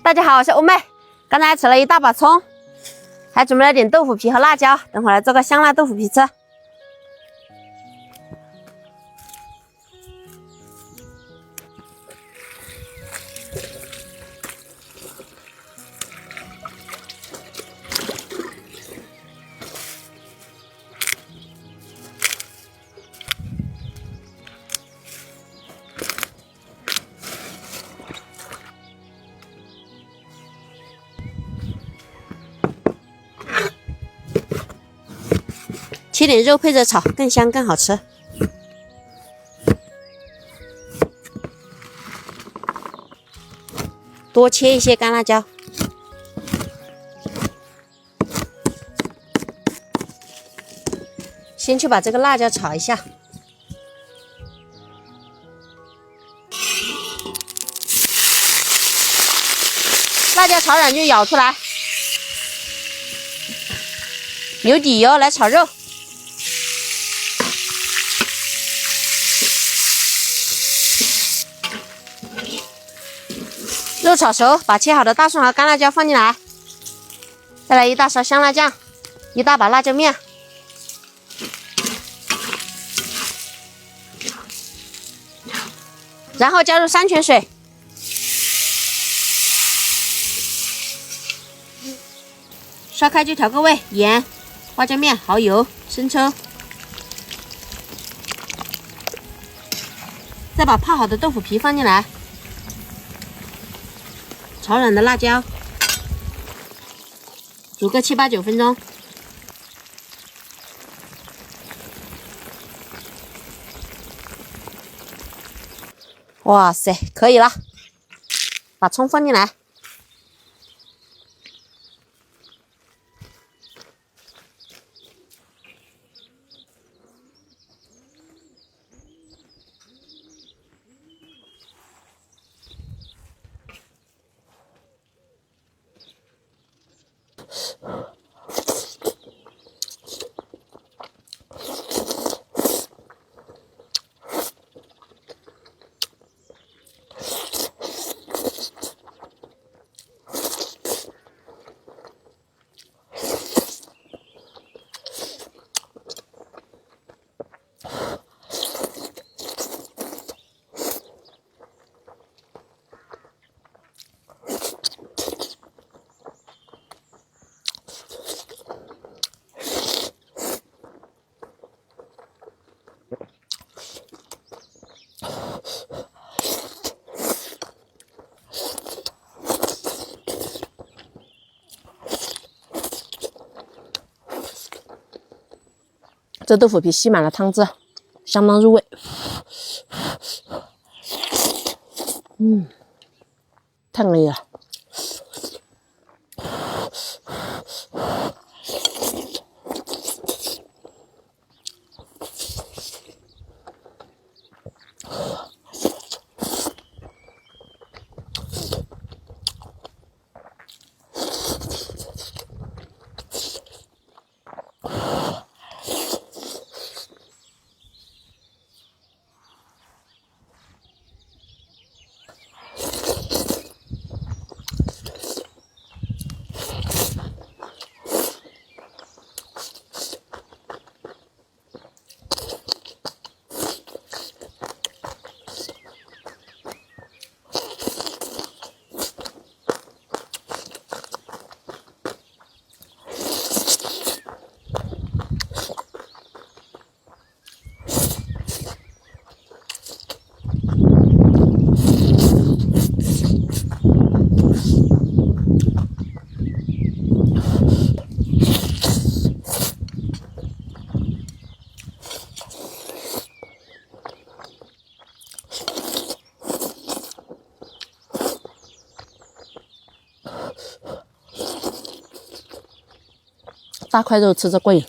大家好，我是欧妹。刚才吃了一大把葱，还准备了点豆腐皮和辣椒，等会儿来做个香辣豆腐皮吃。切点肉配着炒，更香更好吃。多切一些干辣椒，先去把这个辣椒炒一下。辣椒炒软就舀出来，留底油来炒肉。肉炒熟，把切好的大蒜和干辣椒放进来，再来一大勺香辣酱，一大把辣椒面，然后加入山泉水，烧开就调个味，盐、花椒面、蚝油、生抽，再把泡好的豆腐皮放进来。炒软的辣椒，煮个7、8、9分钟。哇塞，可以了，把葱放进来。这豆腐皮吸满了汤汁，相当入味。太可以了。大块肉吃着过瘾。